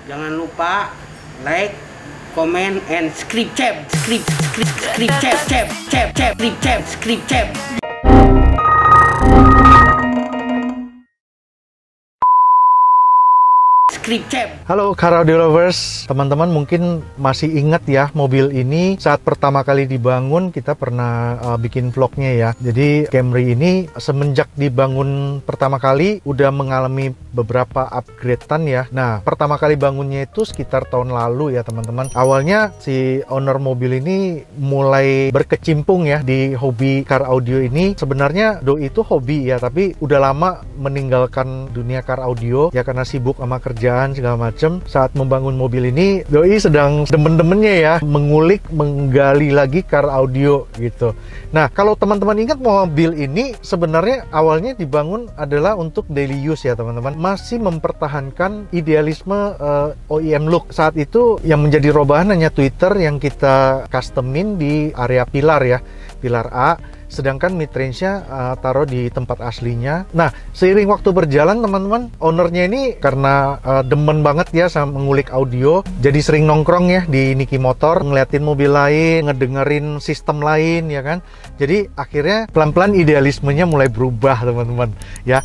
Jangan lupa like, comment, and subscribe. Halo car audio lovers, teman-teman mungkin masih ingat ya mobil ini saat pertama kali dibangun kita pernah bikin vlognya ya. Jadi Camry ini semenjak dibangun pertama kali udah mengalami beberapa upgrade-an ya. Nah, pertama kali bangunnya itu sekitar tahun lalu ya teman-teman. Awalnya si owner mobil ini mulai berkecimpung ya di hobi car audio ini. Sebenarnya Doi itu hobi ya, tapi udah lama meninggalkan dunia car audio ya karena sibuk sama kerjaan segala macam. Saat membangun mobil ini Doi sedang demen-demennya ya mengulik, menggali lagi car audio gitu. Nah, kalau teman-teman ingat mobil ini sebenarnya awalnya dibangun adalah untuk daily use ya teman-teman. Masih mempertahankan idealisme OEM look. Saat itu yang menjadi robahan hanya Twitter yang kita customin di area pilar ya, pilar A. Sedangkan mid-range-nya taruh di tempat aslinya. Nah, seiring waktu berjalan teman-teman, ownernya ini karena demen banget ya sama mengulik audio, jadi sering nongkrong ya di Niki Motor, ngeliatin mobil lain, ngedengerin sistem lain ya kan. Jadi akhirnya pelan-pelan idealismenya mulai berubah teman-teman ya.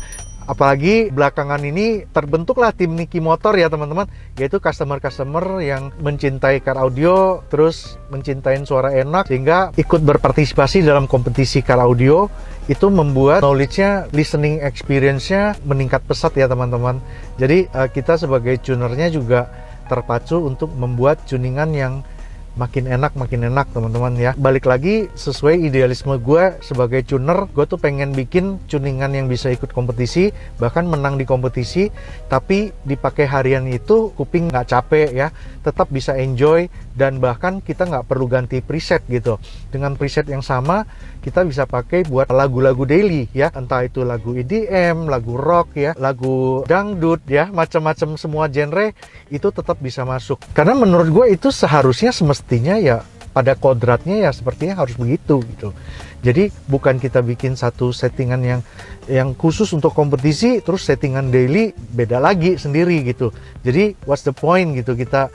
Apalagi belakangan ini terbentuklah tim Niki Motor ya teman-teman, yaitu customer-customer yang mencintai car audio, terus mencintai suara enak, sehingga ikut berpartisipasi dalam kompetisi car audio. Itu membuat knowledge-nya, listening experience-nya meningkat pesat ya teman-teman. Jadi kita sebagai tunernya juga terpacu untuk membuat tuningan yang makin enak teman-teman ya. Balik lagi sesuai idealisme gue sebagai tuner, gue tuh pengen bikin tuningan yang bisa ikut kompetisi, bahkan menang di kompetisi, tapi dipakai harian itu kuping nggak capek ya, tetap bisa enjoy, dan bahkan kita nggak perlu ganti preset gitu. Dengan preset yang sama kita bisa pakai buat lagu-lagu daily ya, entah itu lagu EDM, lagu rock ya, lagu dangdut ya, macam-macam semua genre itu tetap bisa masuk. Karena menurut gue itu seharusnya semestinya ya pada kodratnya ya sepertinya harus begitu gitu. Jadi bukan kita bikin satu settingan yang khusus untuk kompetisi, terus settingan daily beda lagi sendiri gitu. Jadi what's the point gitu kita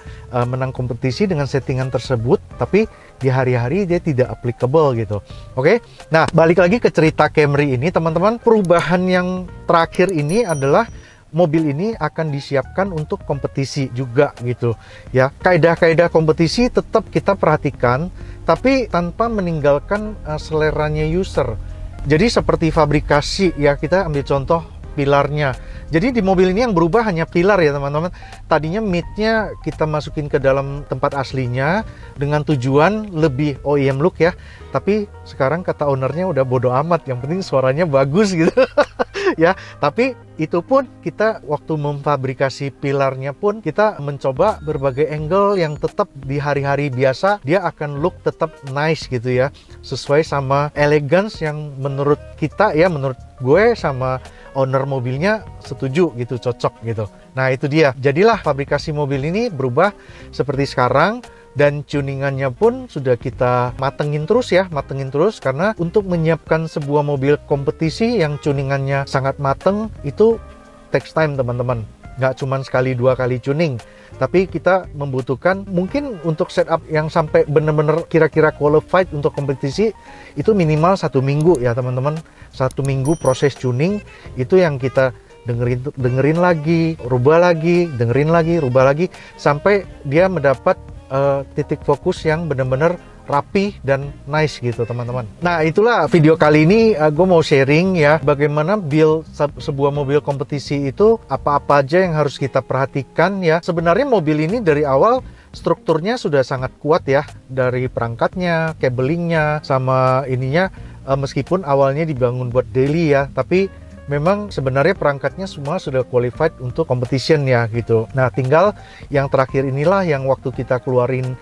menang kompetisi dengan settingan tersebut, tapi di hari-hari dia tidak applicable gitu. Oke? Nah, balik lagi ke cerita Camry ini teman-teman. Perubahan yang terakhir ini adalah mobil ini akan disiapkan untuk kompetisi juga gitu ya. Kaidah-kaidah kompetisi tetap kita perhatikan, tapi tanpa meninggalkan seleranya user. Jadi seperti fabrikasi ya, kita ambil contoh pilarnya. Jadi di mobil ini yang berubah hanya pilar ya teman-teman. Tadinya midnya kita masukin ke dalam tempat aslinya dengan tujuan lebih OEM look ya. Tapi sekarang kata ownernya udah bodo amat, yang penting suaranya bagus gitu. Ya, tapi itu pun kita waktu memfabrikasi pilarnya pun kita mencoba berbagai angle yang tetap di hari-hari biasa dia akan look tetap nice gitu ya, sesuai sama elegance yang menurut kita ya, menurut gue sama owner mobilnya setuju gitu, cocok gitu. Nah itu dia, jadilah fabrikasi mobil ini berubah seperti sekarang. Dan tuningannya pun sudah kita matengin terus ya, karena untuk menyiapkan sebuah mobil kompetisi yang tuningannya sangat mateng itu takes time teman-teman. Nggak cuma sekali dua kali tuning, tapi kita membutuhkan mungkin untuk setup yang sampai benar-benar kira-kira qualified untuk kompetisi itu minimal 1 minggu ya teman-teman. 1 minggu proses tuning itu yang kita dengerin lagi, rubah lagi, dengerin lagi, rubah lagi, sampai dia mendapat titik fokus yang benar-benar rapi dan nice gitu teman-teman. Nah itulah video kali ini gue mau sharing ya bagaimana build sebuah mobil kompetisi itu, apa-apa aja yang harus kita perhatikan ya. Sebenarnya mobil ini dari awal strukturnya sudah sangat kuat ya, dari perangkatnya, cabelingnya, sama ininya, meskipun awalnya dibangun buat daily ya, tapi memang sebenarnya perangkatnya semua sudah qualified untuk competition ya gitu. Nah tinggal yang terakhir inilah yang waktu kita keluarin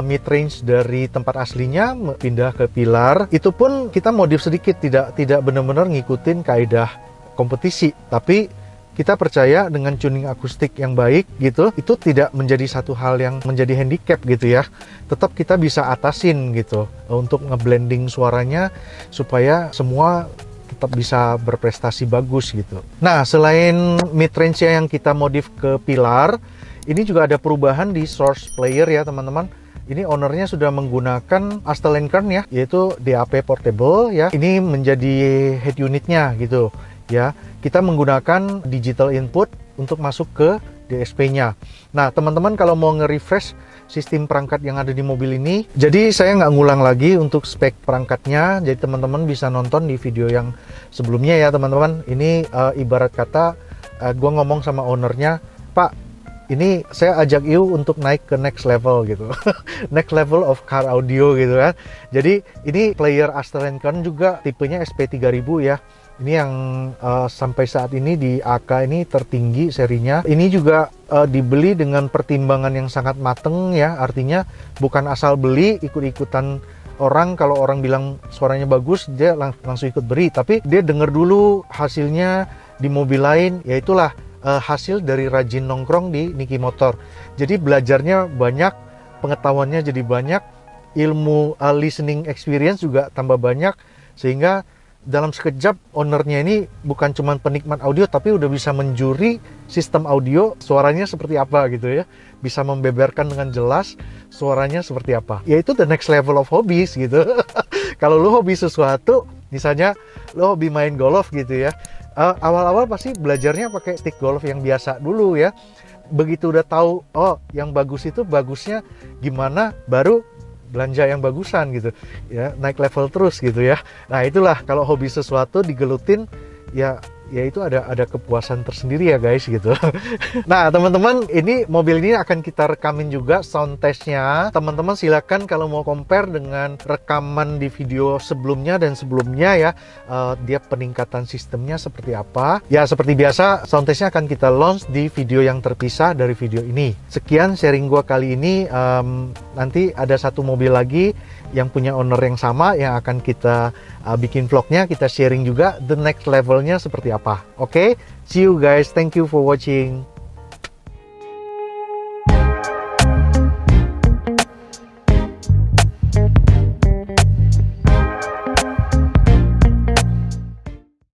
mid range dari tempat aslinya pindah ke pilar, itu pun kita modif sedikit, tidak benar-benar ngikutin kaidah kompetisi, tapi kita percaya dengan tuning akustik yang baik gitu, itu tidak menjadi satu hal yang menjadi handicap gitu ya. Tetap kita bisa atasin gitu untuk ngeblending suaranya supaya semua tetap bisa berprestasi bagus gitu. Nah, selain mid range yang kita modif ke pilar, Ini juga ada perubahan di source player ya teman-teman. Ini ownernya sudah menggunakan Astral Kern ya, yaitu DAP portable ya. Ini menjadi head unitnya gitu ya. Kita menggunakan digital input untuk masuk ke DSP-nya. Nah teman-teman kalau mau nge-refresh sistem perangkat yang ada di mobil ini, jadi saya nggak ngulang lagi untuk spek perangkatnya. Jadi teman-teman bisa nonton di video yang sebelumnya ya teman-teman. Ini ibarat kata gue ngomong sama ownernya, Pak, ini saya ajak you untuk naik ke next level gitu. Next level of car audio gitu kan. Jadi ini player Astral Kern juga tipenya SP3000 ya. Ini yang sampai saat ini di AK ini tertinggi serinya. Ini juga dibeli dengan pertimbangan yang sangat mateng ya. Artinya bukan asal beli ikut-ikutan orang. Kalau orang bilang suaranya bagus dia langsung ikut beli. Tapi dia denger dulu hasilnya di mobil lain. Ya itulah hasil dari rajin nongkrong di Niki Motor. Jadi belajarnya banyak, pengetahuannya jadi banyak, ilmu listening experience juga tambah banyak, sehingga dalam sekejap ownernya ini bukan cuma penikmat audio tapi udah bisa menjuri sistem audio suaranya seperti apa gitu ya, bisa membeberkan dengan jelas suaranya seperti apa. Yaitu the next level of hobbies gitu. Kalau lu hobi sesuatu, misalnya lu hobi main golf gitu ya, awal-awal pasti belajarnya pakai stick golf yang biasa dulu ya. Begitu udah tahu, oh yang bagus itu bagusnya gimana, baru belanja yang bagusan gitu ya, naik level terus gitu ya. Nah itulah kalau hobi sesuatu digelutin ya itu ada kepuasan tersendiri ya guys gitu. Nah teman-teman, ini mobil ini akan kita rekamin juga sound testnya. Teman-teman silakan kalau mau compare dengan rekaman di video sebelumnya dan sebelumnya ya, dia peningkatan sistemnya seperti apa. Ya seperti biasa sound testnya akan kita launch di video yang terpisah dari video ini. Sekian sharing gua kali ini. Nanti ada satu mobil lagi yang punya owner yang sama yang akan kita bikin vlognya, kita sharing juga the next levelnya seperti apa. Oke, see you guys, thank you for watching.